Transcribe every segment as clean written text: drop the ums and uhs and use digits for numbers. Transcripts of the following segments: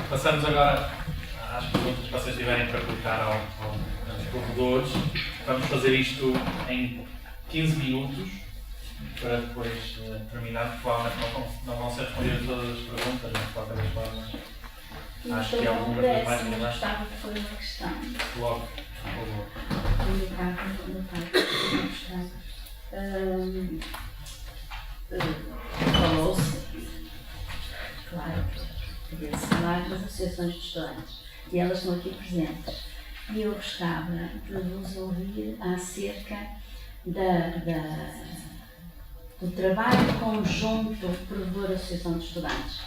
Passamos agora às perguntas que vocês tiverem para colocar aos corredores. Vamos fazer isto em 15 minutos para depois terminar. Provavelmente não vão ser respondidas todas as perguntas, mas de qualquer das formas. Acho que algumas das mais relevantes. Gostava de pôr uma questão. Logo, por favor. Falou-se, claro, devia-se falar das associações de estudantes e elas estão aqui presentes. E eu gostava de vos ouvir acerca do trabalho conjunto provedor-associação de estudantes.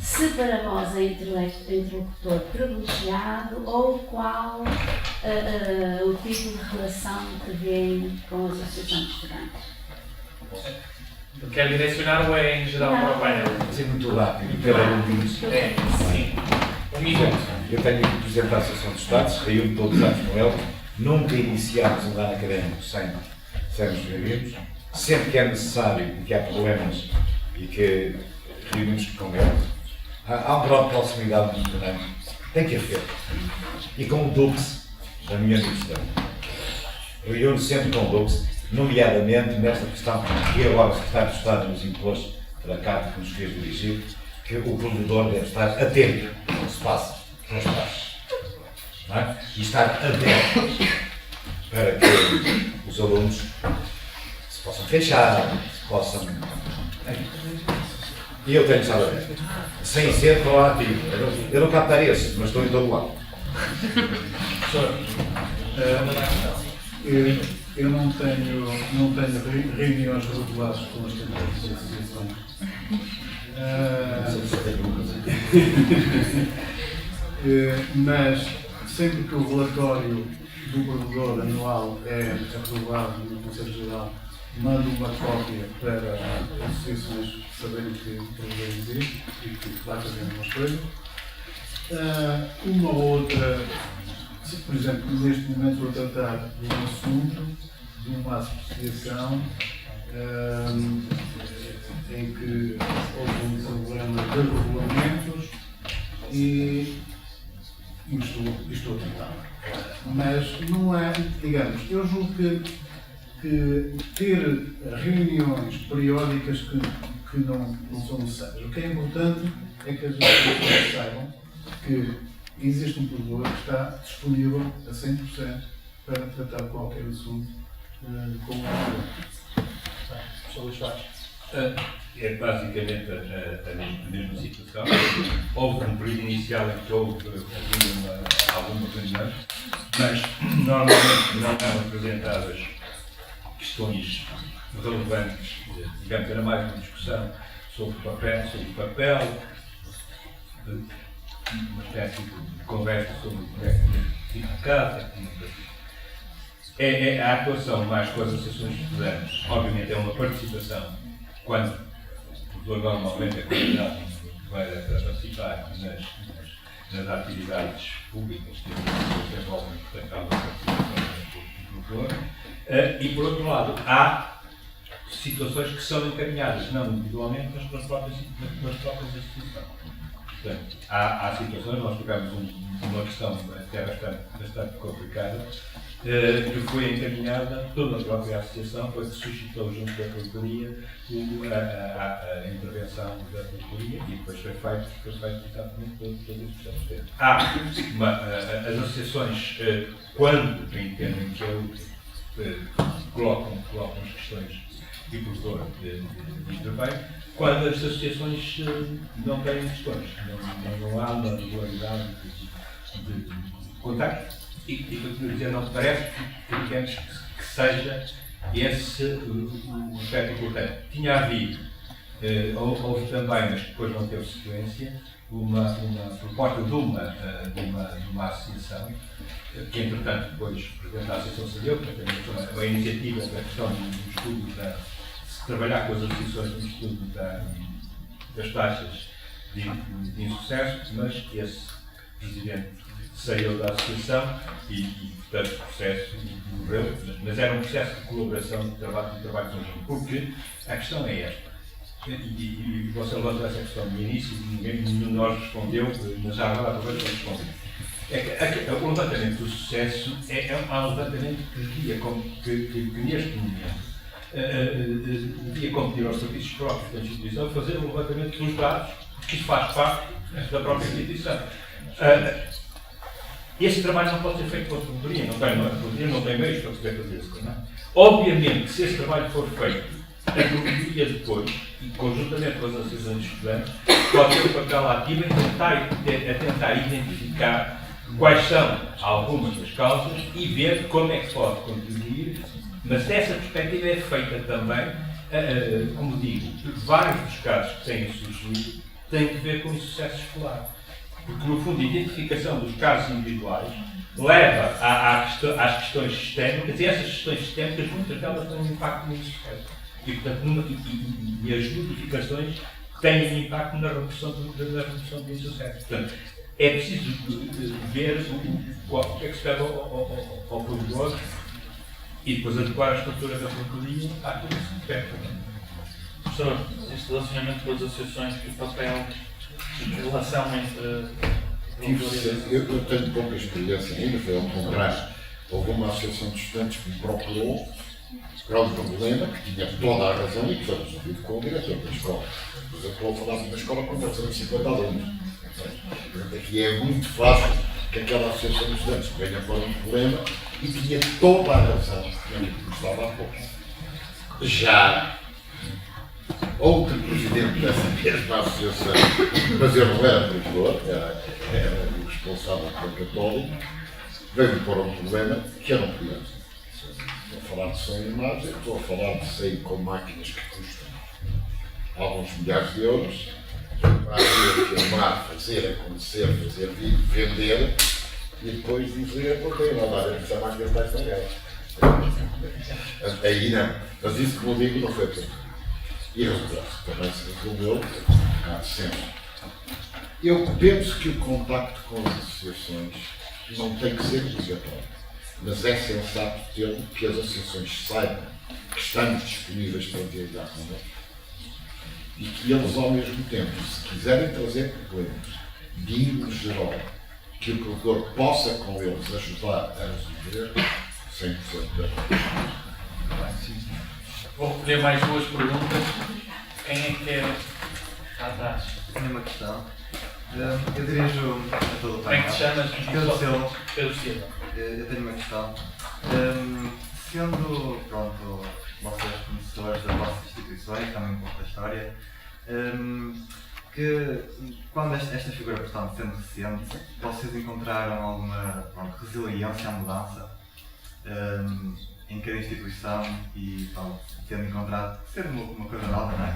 Se para vós é interlocutor privilegiado ou qual o tipo de relação que vem com a associação de estudantes? Quer direcionar ou é em geral para o painel? Vou ser muito rápido, pela ouvintes. Sim. Um minuto. Eu tenho aqui presidente da Associação de Estados, reúno todos os anos com ele. Nunca iniciámos um ano académico sem nos reunirmos. Sempre que é necessário e que há problemas e que reunimos com ele. Há um grau de proximidade muito grande. Tem que haver. E com o Dux, da minha universidade. Reúno sempre com o Dux, nomeadamente nesta questão que agora o Secretário de Estado nos impôs pela carta que nos fez dirigir, que o provedor deve estar atento ao que se passa nos passos. Não é? E estar atento para que os alunos se possam queixar, se possam. E eu tenho estado atento. Sem ser proativo. Eu não captarei esse, mas estou em todo lado. Eu não tenho reuniões regulares com as candidatas de associação. Mas sempre que o relatório do provedor anual é aprovado no Conselho Geral, mando uma cópia para as associações saberem que o provedor existe e que vai fazer algumas coisas. Uma ou outra, por exemplo, neste momento vou tratar de um assunto, de uma associação em que houve um problema de regulamentos e estou a tentar. Mas não é, digamos, eu julgo que ter reuniões periódicas que não são necessárias. O que é importante é que as pessoas saibam que existe um provedor que está disponível a 100% para tratar qualquer assunto com o provedor. É basicamente a mesma situação. Houve um período inicial em que houve alguma reunião, mas normalmente não eram apresentadas questões relevantes. Digamos, era mais uma discussão sobre o papel, uma espécie de conversa sobre o tipo de casa. A atuação mais com as associações de estudantes, obviamente, é uma participação quando o provedor normalmente é convidado para participar nas atividades públicas que se desenvolvem, portanto, há uma participação do provedor. E, por outro lado, há situações que são encaminhadas, não individualmente, mas pelas próprias instituições. Portanto, há situações, nós tivemos uma questão até bastante complicada, que foi encaminhada pela própria associação, foi que suscitou junto da Procuradoria a intervenção da Procuradoria e depois foi feito exatamente todo esse processo. As associações, quando entendem que é útil, colocam as questões e o provedor intervém. Quando as associações não têm questões, não há uma regularidade de contacto e continuo a dizer, não parece que seja esse o aspecto importante. Tinha havido, houve também, mas depois não teve sequência, uma proposta de uma associação, que entretanto depois o Presidente da Associação cedeu, portanto, uma iniciativa da questão do estudo trabalhar com as associações no estudo das taxas de insucesso, mas esse Presidente saiu da associação e portanto, o processo morreu, mas era um processo de colaboração, de trabalho conjunto. Porque a questão é esta. e você levantou essa questão no início e nenhum de nós respondeu, mas já agora talvez não responder. O levantamento do sucesso é um levantamento que neste momento devia competir aos serviços próprios da instituição fazer o levantamento dos dados, que isso faz parte da própria instituição. Este trabalho não pode ser feito pela promotoria, não tem meios para poder fazer isso. Não é? Obviamente que se esse trabalho for feito, a promotoria depois, e conjuntamente com as associações de estudantes, pode ter um papel ativo a tentar identificar quais são algumas das causas e ver como é que se pode contribuir, mas dessa perspectiva é feita também, como digo, vários dos casos que têm surgido têm que ver com o sucesso escolar. Porque, no fundo, a identificação dos casos individuais leva às questões sistémicas, e essas questões sistémicas, muitas delas têm um impacto no sucesso. E, portanto, as modificações têm um impacto na redução do insucesso. Portanto, é preciso ver o que é que se deve ao provedor e depois adequar a estrutura da promotoria àquilo que se quer. Professor, este relacionamento com as associações, que papel de relação entre Eu tenho pouca experiência ainda, foi ao contrário. Houve uma associação de estudantes que me procurou para um problema que tinha toda a razão e que foi resolvido com o diretor da escola. Por exemplo, eu falava na escola com 450 alunos. Portanto, aqui é muito fácil que aquela associação de estudantes venha para um problema e tinha toda a razão que estava há pouco. Já outro presidente dessa mesma associação, mas eu não era provedor, era o responsável pela Católica, veio-me para um problema que eu não podia. Estou a falar de som e imagem, estou a falar de sair com máquinas que custam alguns milhares de euros, para filmar, fazer acontecer, fazer vídeo, vender e depois dizer, não tenho nada a ver, essa máquina está estragada. Aí não, mas isso, como digo, não foi feito. E resultado, também se resolveu, há sempre. Eu penso que o contacto com as associações não tem que ser obrigatório, mas é sensato ter que as associações saibam que estamos disponíveis para dialogar connosco e que eles, ao mesmo tempo, se quiserem trazer problemas de índole geral, que o provedor possa com eles ajudar a resolver, 100% de acordo. Vou recolher mais duas perguntas. Quem é que quer atrás? Tenho uma questão. Eu dirijo a todo o Como é painel. que te chamas? Pedro Silva. Pedro Silva. Eu tenho uma questão. Sendo, pronto, vocês conhecedores das vossas instituições, também um pouco da história, que quando esta figura, portanto, sendo recente, vocês encontraram alguma, pronto, resiliência à mudança em cada instituição e, pronto, tendo encontrado, sendo uma coisa nova, não é?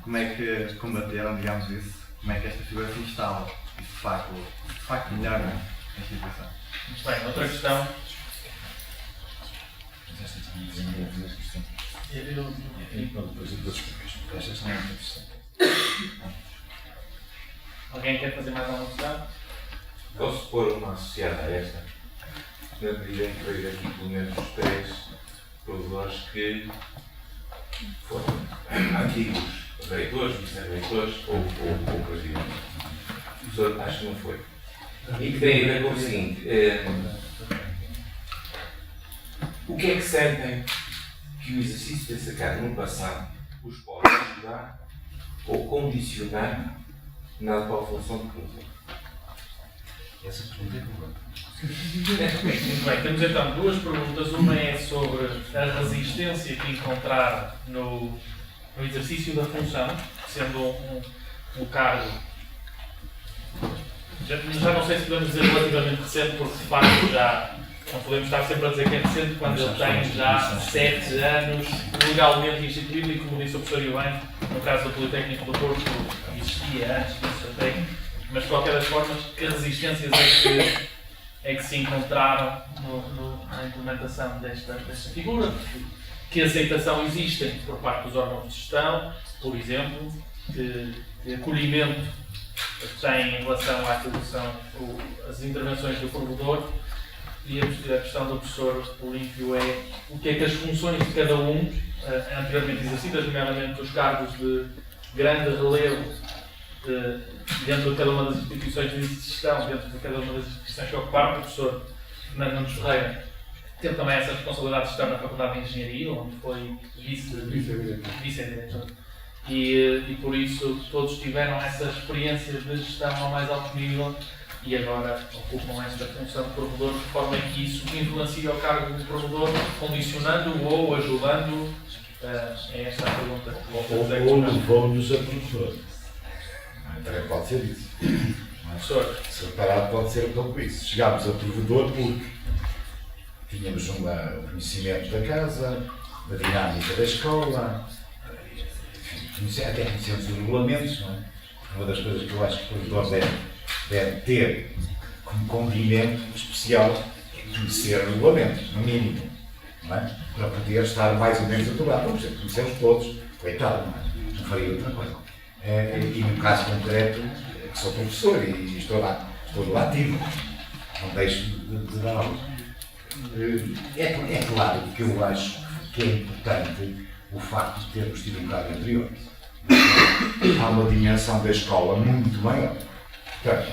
Como é que combateram, digamos isso? Como é que esta figura se instala e de facto melhora a instituição? Muito bem, outra questão. Alguém quer fazer mais alguma questão? Posso pôr uma associada a esta? O Sr. Presidente veio aqui pelo menos os 3 provedores que foram antigos reitores, vice-reitores ou presidentes. O senhor acho que não foi. E que tem a ver com o seguinte: o que é que sentem que o exercício dessa carga no passado os pode ajudar ou condicionar na atual função de provedor? Essa pergunta é boa. Muito bem, temos então duas perguntas. Uma é sobre a resistência que encontraram no exercício da função, sendo um cargo, já não sei se podemos dizer relativamente recente, porque de facto já não podemos estar sempre a dizer que é recente quando ele tem já 7 anos legalmente instituído e, como disse o professor Ivan, no caso do Politécnico do Porto existia antes disso até, mas de qualquer das formas, que resistências é que se encontraram na implementação desta figura? Que aceitação existe por parte dos órgãos de gestão, por exemplo, de acolhimento que têm em relação àquilo que são as intervenções do provedor, queríamos discutir a questão do professor Olímpio é o que é que as funções de cada um, anteriormente exercidas, nomeadamente os cargos de grande relevo dentro de cada uma das instituições de gestão, dentro de cada uma das instituições que ocuparam, o professor Fernando Nunes Ferreira teve também essa responsabilidade de estar na Faculdade de Engenharia, onde foi vice-diretor. E por isso todos tiveram essa experiência de gestão ao mais alto nível e agora ocupam esta função de provedor de forma que isso influencia o cargo de provedor, condicionando ou ajudando. É esta a pergunta que Ou levou-nos a professor. Também pode ser isso. professor. Separado pode ser um pouco isso. Chegámos a provedor porque tínhamos um conhecimento da casa, da dinâmica da escola, até conhecemos os regulamentos, não é? Uma das coisas que eu acho que o provedor deve ter como condimento especial é conhecer regulamentos, no mínimo, não é? Para poder estar mais ou menos atuado. Vamos dizer, conhecemos todos, coitado, não é? Não faria outra coisa. E no caso concreto, que sou professor e estou lá ativo, não deixo de dar aula. É claro que eu acho que é importante o facto de termos tido um cargo anterior. Há uma dimensão da escola muito maior. Portanto,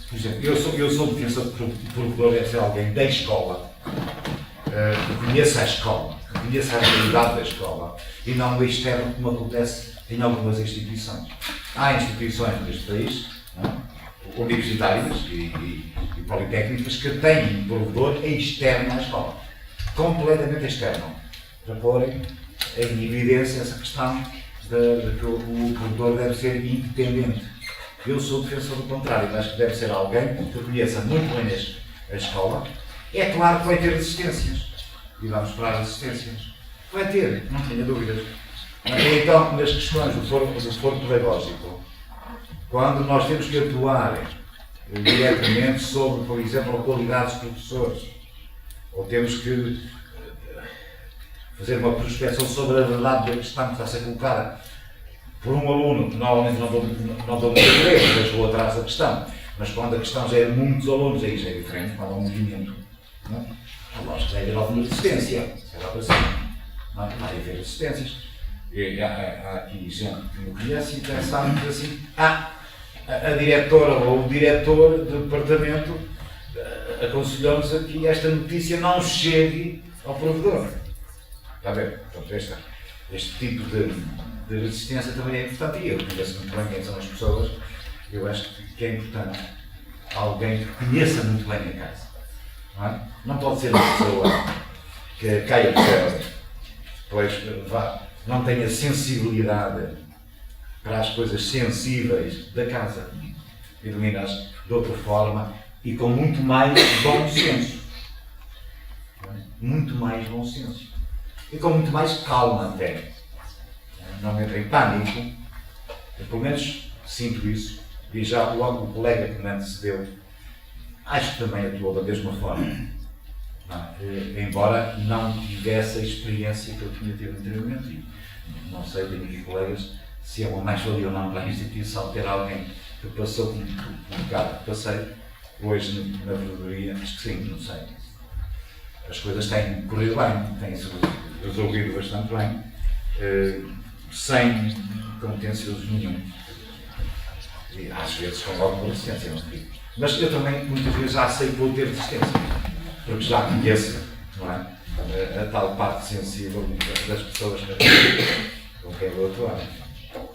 por exemplo, eu sou defensor de provedor, deve ser alguém da escola, que conheça a escola, que conheça a realidade da escola e não o externo, como acontece em algumas instituições. Há instituições neste país, universitárias e politécnicas, que têm um provedor externo à escola, completamente externo, para porem em evidência essa questão de que o provedor deve ser independente. Eu sou defensor do contrário, acho que deve ser alguém que conheça muito bem a escola. É claro que vai ter resistências, e vamos para as resistências. Vai ter, não tenha dúvidas. Então, nas questões do foro pedagógico, quando nós temos que atuar diretamente sobre, por exemplo, a qualidade dos professores, ou temos que fazer uma prospeção sobre a verdade da questão que está a ser colocada por um aluno, que normalmente não dou muita direito, mas vou atrás da questão. Mas quando a questão já é de muitos alunos, aí já é diferente, quando há um movimento. Não? Lógico que vai haver alguma resistência, será para cima. Não vai haver resistências. Há aqui gente que me conhece e pensamos assim, a diretora ou o diretor do departamento aconselhou-nos a que esta notícia não chegue ao provedor. Está a ver? Portanto, este tipo de resistência também é importante e eu conheço muito bem quem são as pessoas. Eu acho que é importante alguém que conheça muito bem a casa. Não é? Não pode ser uma pessoa que caia do céu, depois não tenha sensibilidade para as coisas sensíveis da casa e domina-as de outra forma e com muito mais bom senso. Muito mais bom senso. E com muito mais calma até. Não entra em pânico. Eu, pelo menos sinto isso. E já logo o colega que me antecedeu, acho que também atuou da mesma forma. Embora não tivesse a experiência que eu tinha tido anteriormente. Não sei, tenho aqui colegas, se é uma mais-valia ou não para a instituição ter alguém que passou um bocado que passei. Hoje na verdadeira, acho que sim, não sei. As coisas têm corrido bem, têm-se resolvido bastante bem, sem contencioso nenhum. E às vezes com alguma resistência, não digo. Mas eu também, muitas vezes, já sei que vou ter resistência, porque já conheço, não é? A tal parte sensível das pessoas com quem vou atuar.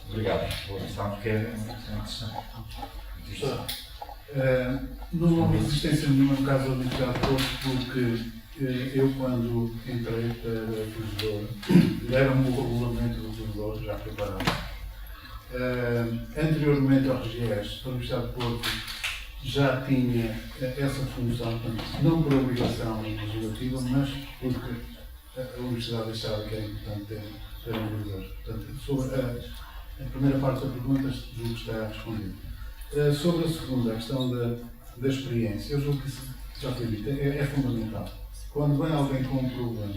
Obrigado. Boa questão, porque é uma questão. Não houve resistência nenhuma no caso da Universidade de Porto, porque eu, quando entrei para provedor, deram-me o regulamento do provedor já preparado. Anteriormente ao RGES, a Universidade de Porto já tinha essa função, portanto, não por obrigação legislativa, mas porque a Universidade achava que era importante ter um provedor. Portanto, sobre a primeira parte da pergunta, julgo que está respondido. Sobre a segunda, a questão da experiência, eu julgo que isso já foi dito, é fundamental. Quando vem alguém com um problema,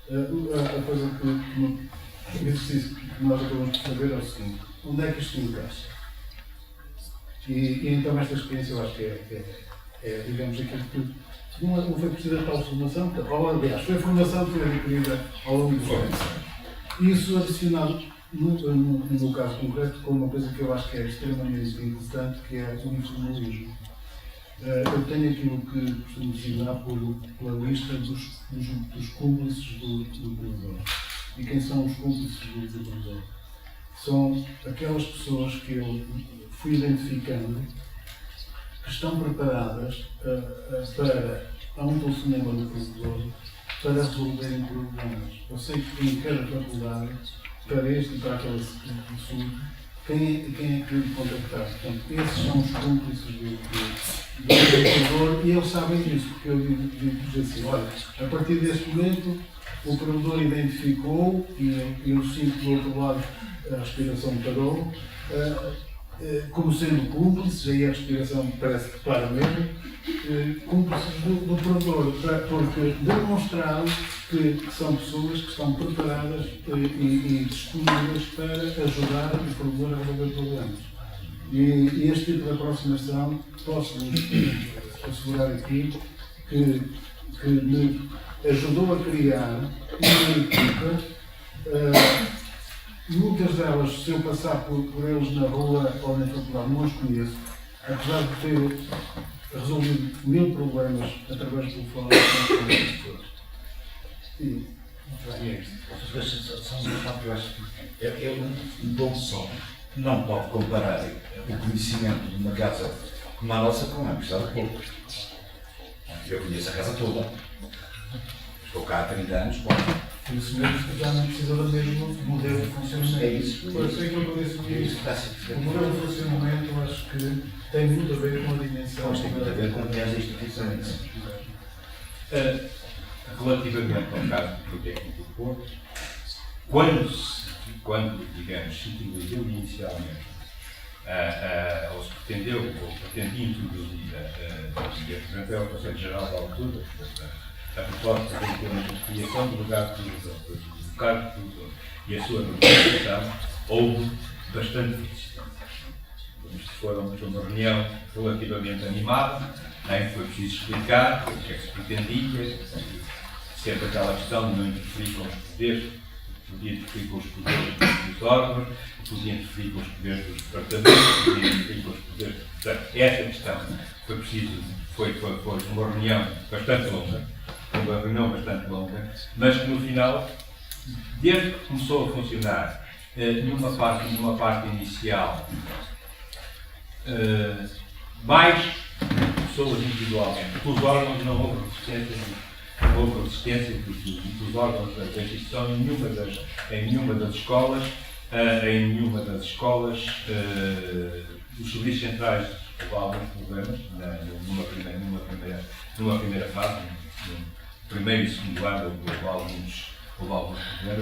a coisa que o exercício que nós acabamos de saber é o seguinte: onde é que isto encaixa? E então esta experiência eu acho que É, digamos, aquilo que não foi precisa tal formação, ou aliás, foi a formação que foi adquirida ao longo dos anos. Isso adicionado, no caso concreto, com uma coisa que eu acho que é extremamente importante, que é o informalismo. Eu tenho aquilo que costumo designar pela lista dos cúmplices do provedor. E quem são os cúmplices do provedor? São aquelas pessoas que eu fui identificando que estão preparadas para, a um telefonema do provedor, para resolverem problemas. Eu sei que em cada faculdade, para este e para aquele assunto, quem é que lhe contactar. Portanto, esses são os cúmplices do provedor e eles sabem disso, porque eu digo-lhes assim, olha, a partir deste momento o provedor identificou e eu sinto do outro lado a respiração parou, como sendo cúmplices, aí a respiração parece que para mesmo, cúmplices do provedor, porque demonstraram que são pessoas que estão preparadas e disponíveis para ajudar o provedor a resolver problemas. E este tipo de aproximação, posso-vos assegurar aqui que me ajudou a criar uma equipa. Muitas delas, se eu passar por eles na rua ou na faculdade, não as conheço, apesar de ter resolvido 1000 problemas através do telefone com as pessoas. E é isto. São um facto que eu acho que é um bom som. Não pode comparar o conhecimento de uma casa como a nossa com a Universidade de Porto. Eu conheço a casa toda. Estou cá há 30 anos. Por isso mesmo que já não precisa do mesmo modelo de funcionamento. É isso. Por isso é que eu disse isso. O modelo de funcionamento, eu acho que tem muito a ver com a dimensão. Tem muito a ver com as instituições. Relativamente ao caso do Politécnico do Porto, quando digamos, se utilizou inicialmente, ou se pretendeu, ou pretendia introduzir e apresentar ao Conselho Geral da altura, a proposta de implementação do lugar do cargo de provedor e a sua normalização, houve bastante resistência. Foi uma reunião relativamente animada, em que foi preciso explicar o que é que se pretendia, sempre aquela questão de não interferir com os poderes, podia interferir com os poderes dos órgãos, podia interferir com os poderes dos departamentos, podia interferir com os poderes. Portanto, essa questão foi preciso, foi uma reunião bastante longa, mas que no final, desde que começou a funcionar, numa parte inicial, mais pessoas individualmente, porque os órgãos não houve resistência dos órgãos da instituição em nenhuma das escolas, os serviços centrais houve alguns problemas numa primeira fase, no primeiro e segundo ano houve alguns problemas.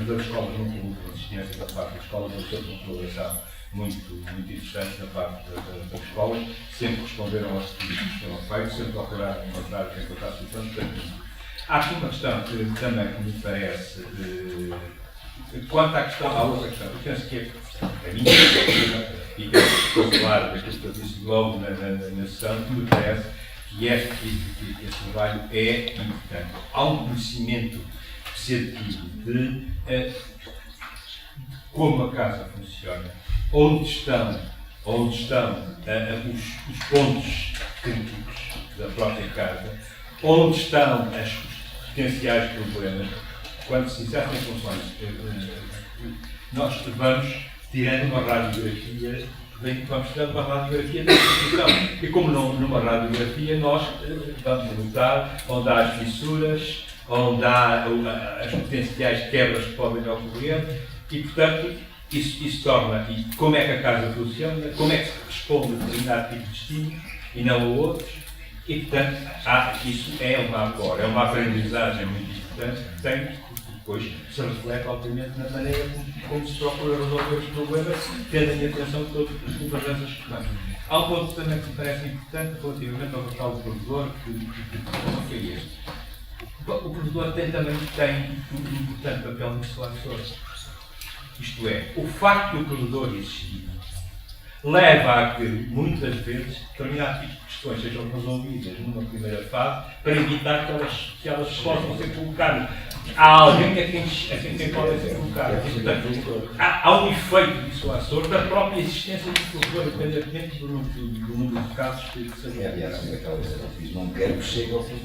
Das escolas nunca houve resistência da parte das escolas, houve sempre uma colaboração muito interessante da parte das escolas, sempre responderam aos pedidos que foram feitos, sempre procuraram encontrar soluções. Há aqui uma questão que também me parece, quanto à outra questão, eu penso que a minha e que estou claro daquilo que eu disse logo na sessão, que me parece que este trabalho é importante. Há um conhecimento que se adquire de como a casa funciona, onde estão os pontos críticos da própria casa, onde estão os potenciais problemas. Quando se exercem funções, nós vamos tirando uma radiografia, vamos tirando uma radiografia da instituição. E como numa radiografia nós vamos notar onde há as fissuras, onde há as potenciais quebras que podem ocorrer e, portanto, isso torna, e como é que a casa funciona, como é que se responde a determinado tipo de estímulos e não a outros, e, portanto, isso é uma aprendizagem muito importante que tem, depois se reflete, obviamente, na maneira como se procura resolver os problemas, tendo em atenção todas essas questões. Há um ponto também que me parece importante relativamente ao papel do provedor, que é este. O provedor também tem um importante papel no seletor. Isto é, o facto do provedor existir leva a que, muitas vezes, determinados tipos de questões sejam resolvidas numa primeira fase para evitar que elas possam ser colocadas. Há alguém a quem podem ser colocadas. Portanto, há um efeito dissuasor da própria existência do professor, independentemente do número de casos que sejam. Aliás, aquela coisa que eu fiz, não quero que chegue ao fim.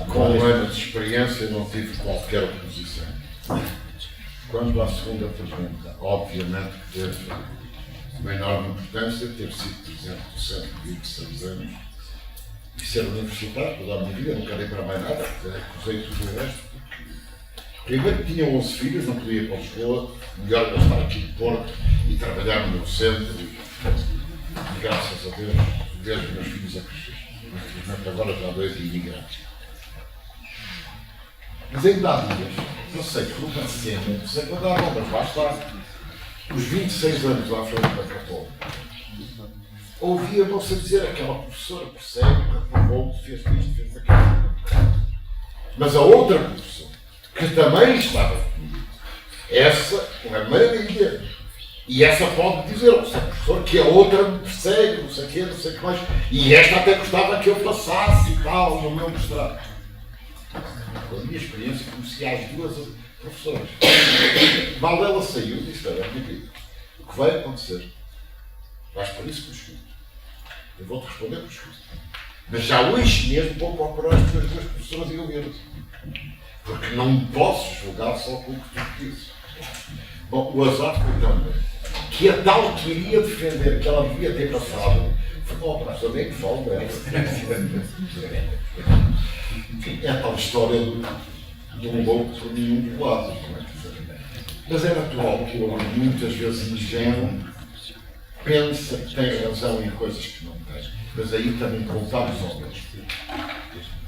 Com anos de experiência não tive qualquer oposição. Quanto à segunda pergunta, obviamente que teve uma enorme importância ter sido presidente do Centro de 26 anos e ser universitário toda a minha vida, nunca dei para mais nada, acusei tudo o resto. Primeiro tinha 11 filhos, não podia ir para Lisboa, melhor eu estar aqui de Porto e trabalhar no meu centro e graças a Deus vejo meus filhos a crescer. Infelizmente agora já 2 imigrantes. Mas ainda há dias, eu sei que nunca se cena, não sei quando há mas lá está, os 26 anos à frente da Católica, ouvia você dizer aquela professora persegue, reprovou, fez isto, fez aquilo. Mas a outra professora, que também estava comigo, essa, uma maravilha, e essa pode dizer ao seu professor que a outra me persegue, não sei o quê, não sei o que mais, e esta até gostava que eu passasse e tal, no meu mestrado. Com a minha experiência, conheci as 2 professoras. Mal ela saiu, disse: olha, minha querida, o que vai acontecer? Vais para isso por escudo. Eu vou-te responder por escudo. Mas já hoje mesmo vou procurar as tuas 2 professoras e ouvir-te. Porque não posso julgar só com o que tu dizes. Bom, o azar foi também que a tal que iria defender que ela devia ter passado. Oh, professor, bem que falo dela. É a tal história de um louco por nenhum lado. Mas é natural que o homem, muitas vezes ingênuo, pensa que tem razão em coisas que não tem. Mas aí também voltamos ao mesmo.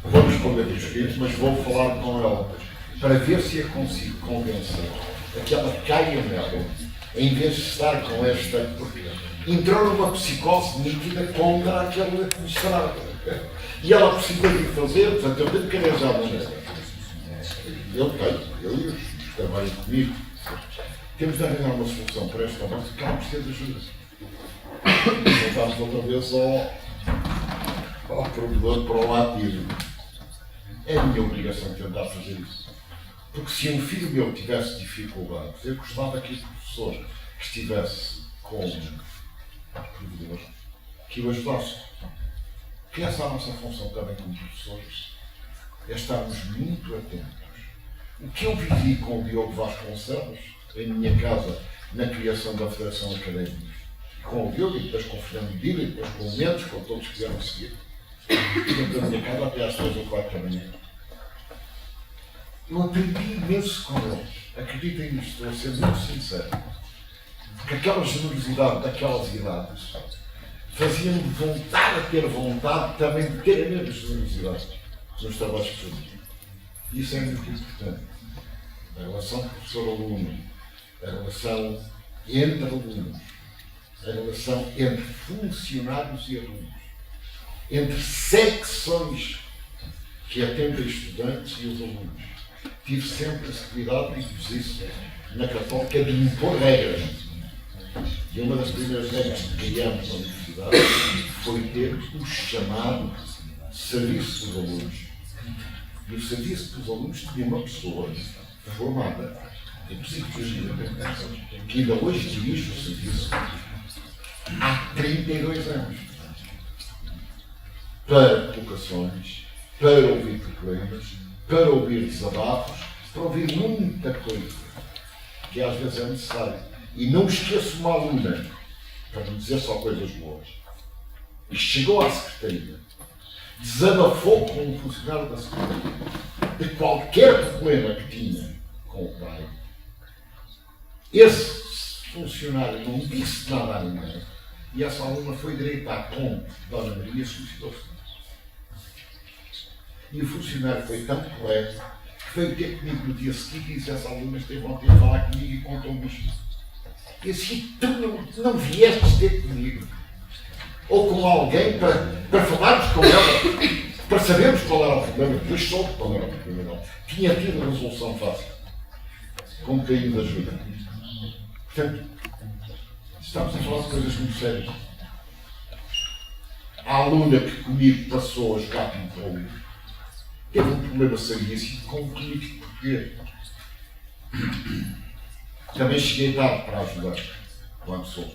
Vou responder dos filhos, mas vou falar com ela para ver se a consigo convencer a que ela caia nela, em vez de estar com esta. Porque entrou numa psicose nítida contra aquela mestrado. E ela precisa de fazer, portanto, eu tenho que arranjar a maneira. Eu e os que trabalham comigo, temos de arranjar uma solução para esta morte, porque ela precisa de ajuda. Voltamos outra vez ao provedor proativo. É a minha obrigação tentar fazer isso. Porque se um filho meu tivesse dificuldades, eu gostava que o professor que estivesse com o provedor, que o ajudasse. Que essa é a nossa função também como professores, é estarmos muito atentos. O que eu vivi com o Diogo Vasconcelos, em minha casa, na criação da Federação Académica, com o Diogo, e depois com o Fernando Dila, e depois com o Mendes, com todos que vieram seguir, dentro da minha casa até às 3 ou 4 da manhã. Eu aprendi imenso com eles. Acreditem nisto, estou a ser muito sincero. Que aquela generosidade daquelas idades fazia-me voltar a ter vontade também de ter a mesma generosidade nos trabalhos que fazia. Isso é muito importante. A relação professor-aluno, a relação entre alunos, a relação entre funcionários e alunos, entre secções que atendem estudantes e os alunos. Tive sempre esse cuidado e fiz isso na Católica de impor regras. E uma das primeiras regras que criamos na universidade foi ter o chamado serviço dos alunos. E o serviço dos alunos tinha uma pessoa formada em psicologia, que ainda hoje dirige o serviço há 32 anos. Para colocações, para ouvir problemas, para ouvir desabafos, para ouvir muita coisa que às vezes é necessário. E não esqueço uma aluna, para não dizer só coisas boas, que chegou à Secretaria, desabafou com um funcionário da Secretaria de qualquer problema que tinha com o pai. Esse funcionário não disse nada a ninguém e essa aluna foi direita à ponte de Dona Maria e solicitou-se. E o funcionário foi tão correto que veio ter comigo no dia seguinte e disse: essa aluna esteve ontem a falar comigo e contou-me isto. E assim, tu não viestes ter comigo ou com alguém para falarmos com ela, para sabermos qual era o problema. Depois soube qual era o problema dela. Tinha tido a resolução fácil, com um bocadinho de ajuda. Portanto, Estamos a falar de coisas muito sérias. A aluna que comigo passou a jogar ping-pong teve um problema seríssimo com o político português. Também cheguei tarde para ajudar, quando soube.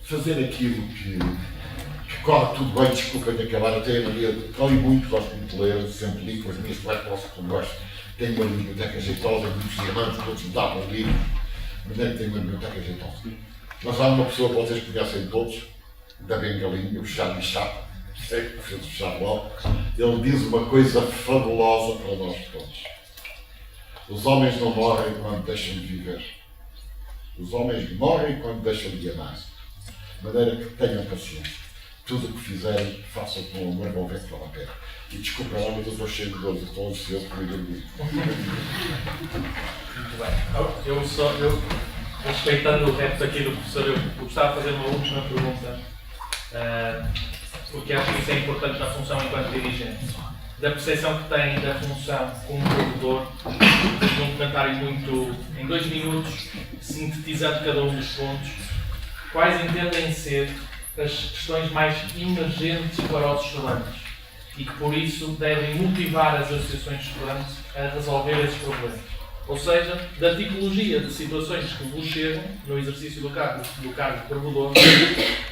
Fazer aquilo que corre tudo bem, desculpem de acabar, até a Maria, li muito, gosto muito de ler, sempre li com as minhas colegas, que gosto. Tenho uma biblioteca jeitosa, muitos irmãos, todos me davam livros, mas é que tenho uma biblioteca jeitosa. Mas há uma pessoa que vocês conhecem todos, da Bengalinha, o Charlie Chaplin, o filho do Charlot, ele diz uma coisa fabulosa para nós todos. Os homens não morrem quando deixam de viver. Os homens morrem quando deixam de amar. De maneira que tenham paciência. Tudo o que fizerem, façam com amor, vão ver que vale a pena. E desculpa lá, mas eu estou cheio de dores, estou ansioso por ir dormir. Muito bem. Eu, respeitando o repto aqui do professor, eu gostava de fazer uma última pergunta, porque acho que isso é importante na função enquanto dirigente. Da percepção que tem da função como provedor, fez um comentário muito, em 2 minutos, sintetizando cada um dos pontos, quais entendem ser as questões mais emergentes para os estudantes e que por isso devem motivar as associações de estudantes a resolver esses problemas. Ou seja, da tipologia de situações que vos chegam no exercício do cargo de provedor,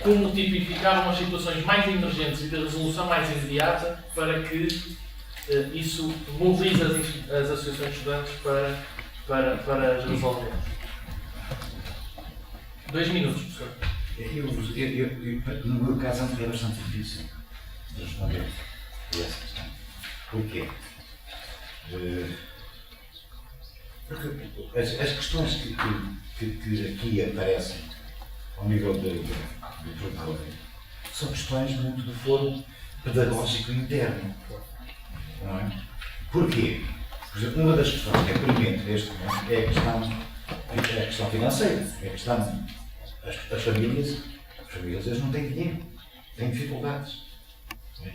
como tipificar umas situações mais emergentes e de resolução mais imediata para que isso mobilize as associações de estudantes para as resolver. 2 minutos, professor. No meu caso, é bastante difícil de responder a essa questão. Porquê? Porque as questões que aqui aparecem ao nível do provedor são questões muito do foro pedagógico interno. Não é? Porquê? Por exemplo, uma das questões que é premente neste momento é a questão financeira. É a questão. As famílias eles não têm dinheiro, têm dificuldades.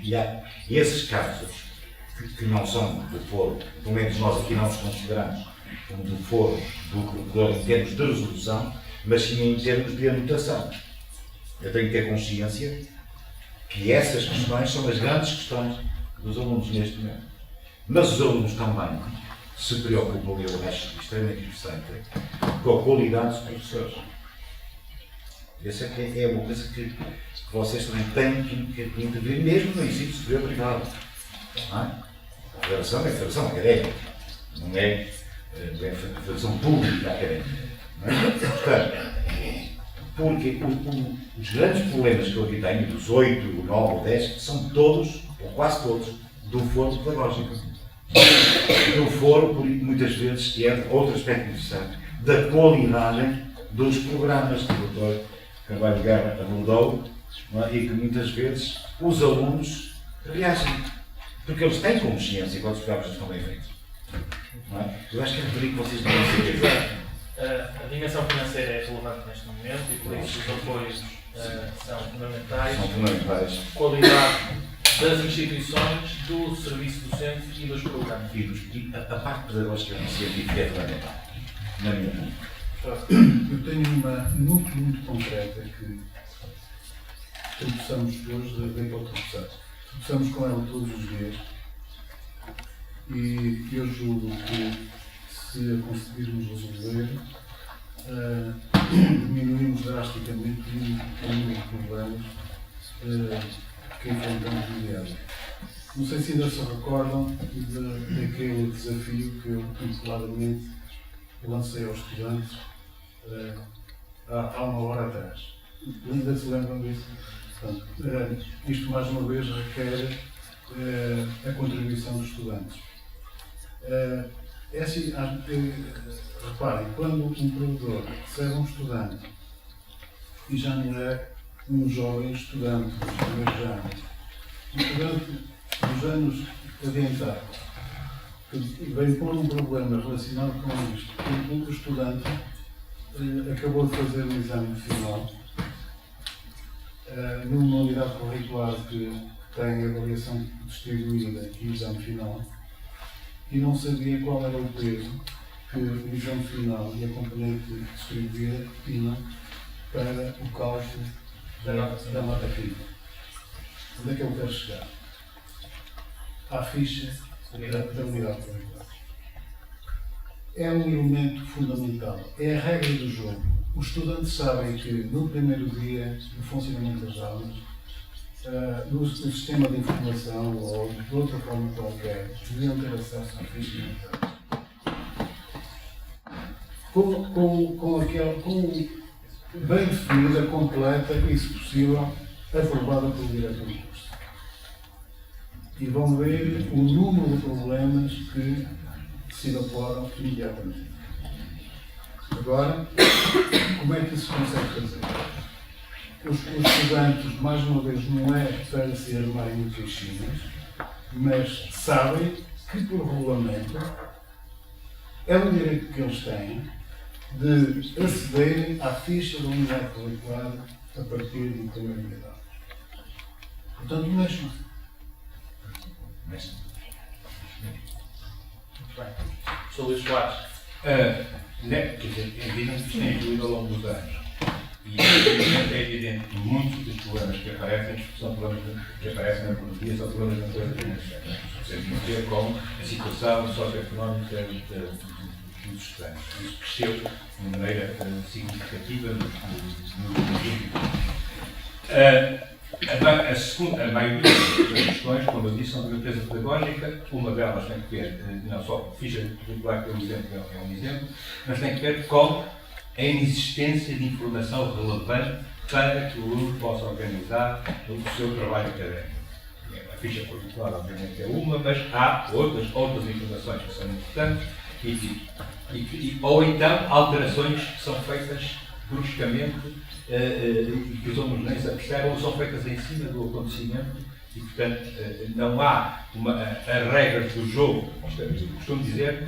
E há esses casos que não são do foro, pelo menos nós aqui não os consideramos como do foro do provedor em termos de resolução, mas sim em termos de anotação. Eu tenho que ter consciência que essas questões são as grandes questões dos alunos neste momento. Mas os alunos também se preocupam, eu acho extremamente interessante, com a qualidade dos professores. Essa é uma coisa que vocês também têm que intervir, mesmo no ensino superior privado. Não é? A federação é a federação académica, não é a federação pública académica. Não é? Portanto, porque os grandes problemas que eu aqui tenho, dos 8, 9 ou 10, são todos, ou quase todos, do foro pedagógico. Do foro, muitas vezes, que é outro aspecto interessante, da qualidade dos programas que o Dr. Carvalho Guerra abordou, é? E que muitas vezes os alunos reagem, porque eles têm consciência quando os programas estão bem feitos. Não é? Eu acho que é por aí que vocês devem ser. A dimensão financeira é relevante neste momento e por isso os apoios são fundamentais. São fundamentais. Qualidade das instituições, do serviço docente e dos programas. E a parte pedagógica científica é fundamental, na minha opinião. Eu tenho uma muito concreta que tropeçamos hoje, bem para tropeçar. Tropeçamos com ela todos os dias e eu julgo que se a conseguirmos resolver, diminuímos drasticamente o número de problemas que enfrentamos no diário. Não sei se ainda se recordam daquele desafio que eu vinculadamente lancei aos estudantes há 1 hora atrás. Ainda se lembram disso? Portanto, isto mais uma vez requer a contribuição dos estudantes. Reparem, quando um provedor recebe um estudante e já não é um jovem estudante dos primeiros anos, um estudante dos anos adiantados, que vem pôr um problema relacionado com isto, o estudante acabou de fazer um exame final numa unidade curricular que tem avaliação distribuída e exame final, e não sabia qual era o peso que o exame final e a componente distribuída destina para o cálculo da nota crítica. Onde é que eu quero chegar? À ficha da unidade curricular. É um elemento fundamental, é a regra do jogo. Os estudantes sabem que no primeiro dia do funcionamento das aulas, no sistema de informação ou de outra forma qualquer, deviam ter acesso à ficha unitária. Bem definida, completa e, se possível, aprovada pelo diretor do curso. E vão ver o número de problemas que se evaporam imediatamente. Agora, como é que isso se consegue fazer? Os estudantes, mais uma vez, não é para se armarem muito caixinhas, mas sabem que, por regulamento, é um direito que eles têm de acederem à ficha da unidade curricular a partir do primeiro grau. Portanto, mexam-se. Sr. Luís Soares. Quer dizer, é evidente que isto tem evoluído ao longo dos anos. E é evidente que muitos dos problemas que aparecem são problemas que aparecem na economia, são problemas da coisa financeira. Tem a ver com a situação socioeconómica dos estudantes. Isso cresceu de maneira significativa nos últimos anos. A maioria das questões, como eu disse, são de natureza pedagógica. Uma delas tem que ver, não só ficha curricular, que é um exemplo, mas tem que ver com a inexistência de informação relevante para que o aluno possa organizar o seu trabalho académico. A ficha curricular, obviamente, é uma, mas há outras informações que são importantes ou então alterações que são feitas bruscamente e que os alunos nem se apercebem ou são feitas em cima do acontecimento e, portanto, não há as regras do jogo. Costumo dizer,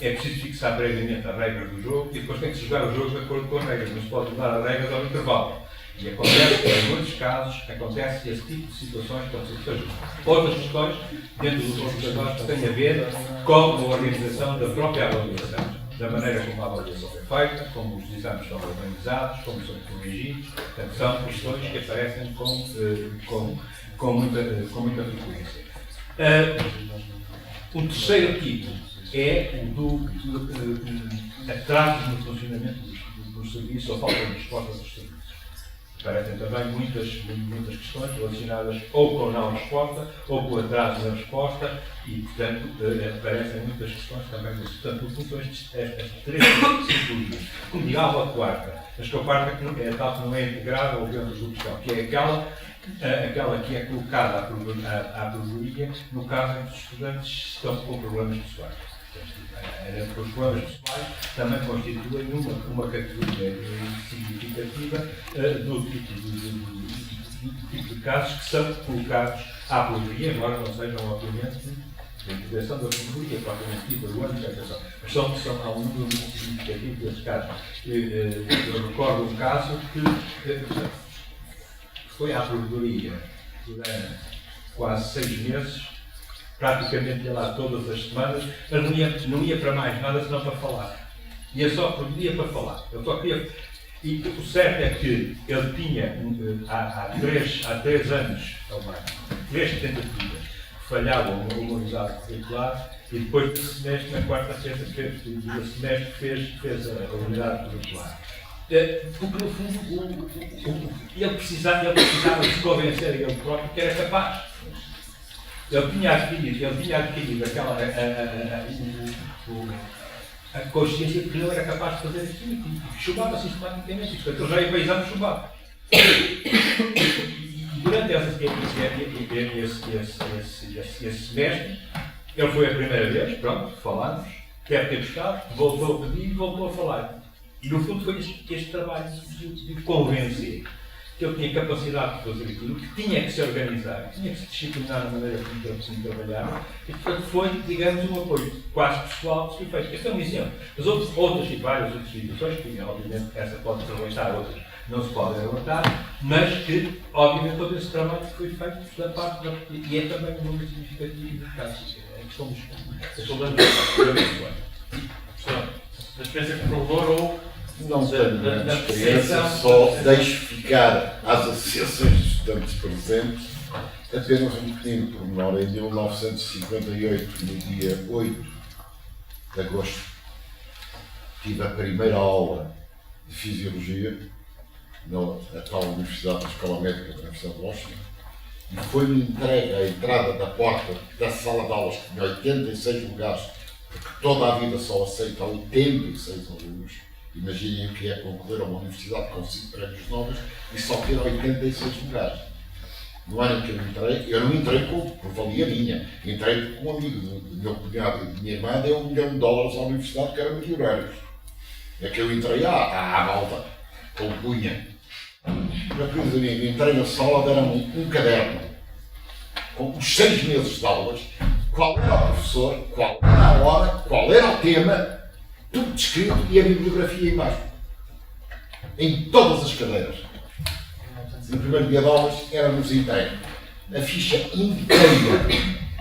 é preciso fixar previamente as regras do jogo e depois tem que se jogar o jogo de acordo com as regras, mas pode mudar as regras ao intervalo. E acontece, em muitos casos, acontece esse tipo de situações, outras questões, dentro dos observatórios, que têm a ver com a organização da própria avaliação, da maneira como a avaliação é feita, como os exames são organizados, como são corrigidos. Portanto, são questões que aparecem com muita frequência. O terceiro tipo é o do atraso no funcionamento do serviço ou falta de resposta dos serviços. Aparecem também muitas questões relacionadas ou com não resposta ou com atraso na resposta e, portanto, aparecem muitas questões também disso. Portanto, no fundo, estas três tipologias. Como digo, há uma quarta, mas que a quarta é a tal que não é integrada ou dentro do questão, que é aquela que é colocada à provedoria no caso em que os estudantes estão com problemas pessoais. Os problemas pessoais também constituem uma categoria significativa do tipo de casos que são colocados à provedoria, embora não sejam, obviamente, da integração da provedoria, propriamente dita, do ano de integração. Mas há um número muito significativo desses casos. Eu recordo um caso que foi à provedoria durante quase 6 meses. Praticamente ia lá todas as semanas, mas não ia para mais nada senão para falar. Ia só por dia para falar. Eu só queria. E o certo é que ele tinha, há 3 anos, ou mais, 3 tentativas, que falhavam uma unidade curricular e depois do semestre, na quarta-feira do semestre, fez a unidade curricular. Porque, no fundo, ele precisava de se convencer a ele próprio que era capaz. Ele tinha adquirido a consciência de que não era capaz de fazer aquilo e chumava sistematicamente. Portanto, ele já ia para exame chumbar. E durante esse semestre, ele foi a primeira vez, pronto, falámos, deve ter gostado, voltou a pedir e voltou a falar. E no fundo foi este trabalho de convencer que ele tinha capacidade de fazer aquilo, que tinha que se organizar, que tinha que se disciplinar na maneira como se trabalhava, e portanto foi, digamos, um apoio quase pessoal que se fez. Este é um exemplo. Mas outras e várias outras situações, que obviamente essa pode se relatar, outras não se podem relatar, mas que, obviamente, todo esse trabalho que foi feito da parte e é também um número significativo de casos. A questão dos problemas. da experiência como provedor ou Não Da- tenho da- grande da experiência, percepção. só deixo ficar às associações de estudantes presentes apenas um pequeno pormenor. Em 1958, no dia 8 de agosto, tive a primeira aula de Fisiologia na atual Universidade da Escola Médica da Universidade de Washington e foi-me entregue à entrada da porta da sala de aulas, que tinha 86 lugares, porque toda a vida só aceita 86 alunos. Imaginem o que é concorrer a uma universidade com 5 prémios Nobel e só ter 86 lugares. No ano em que eu não entrei por valia minha, entrei com um amigo do meu cunhado e da minha irmã deu $1 milhão à universidade, que eram milionários. É que eu entrei à malta, com punha. Meu querido amigo, entrei na sala, deram-me um caderno com os 6 meses de aulas, qual era o professor, qual era a hora, qual era o tema, tudo descrito e a bibliografia embaixo. Em todas as cadeiras. No primeiro dia de aulas era-nos entregue a ficha inteira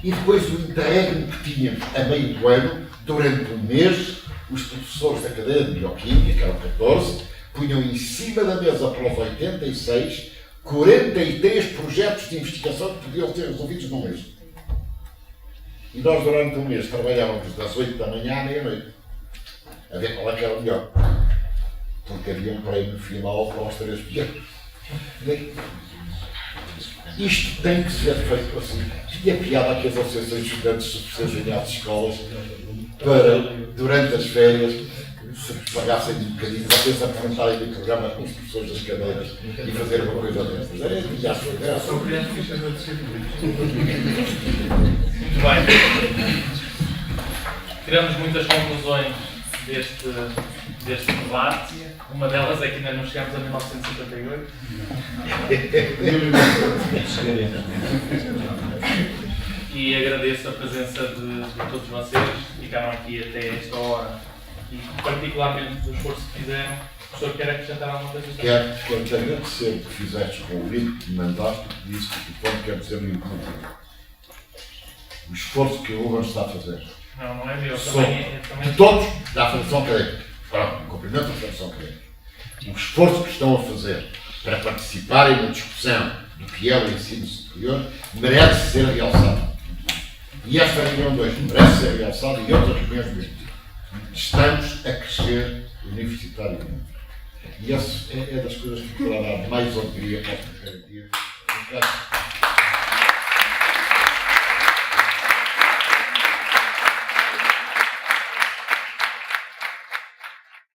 e depois o interregno que tínhamos a meio do ano, durante um mês, os professores da cadeira de Bioquímica, que eram 14, punham em cima da mesa para os 86 43 projetos de investigação que podiam ser resolvidos num mês. E nós durante um mês trabalhávamos das 8 da manhã à meia-noite, a ver qual é que era o melhor. Porque havia um prémio final para os 3 pianos. Isto tem que ser feito assim. E a piada que as associações de estudantes subsegem às escolas para, durante as férias, se pagassem um bocadinho, vocês apresentarem o programa com os professores das cadeiras e fazer uma coisa dessas. E acho que era São crianças fichas a disciplina. Muito bem. Tiramos muitas conclusões deste debate. Uma delas é que ainda não chegamos a 1958. E agradeço a presença de todos vocês que ficaram aqui até esta hora e particularmente do esforço que fizeram. O professor quer acrescentar alguma coisa? Quero te agradecer o que fizeste com o convite que me mandaste, que disse que o telefone quer dizer muito muito. O esforço que o Ruben está a fazer. Não é meu. Sou Também de todos da Fundação Académica. Pronto, cumprimento da Fundação Académica. O esforço que estão a fazer para participarem na discussão do que é o ensino superior merece ser realçado. E esta reunião de hoje merece ser realçada e outras reuniões do mesmo. Estamos a crescer universitariamente. E essa é das coisas que poderá dar mais alegria para a garantia.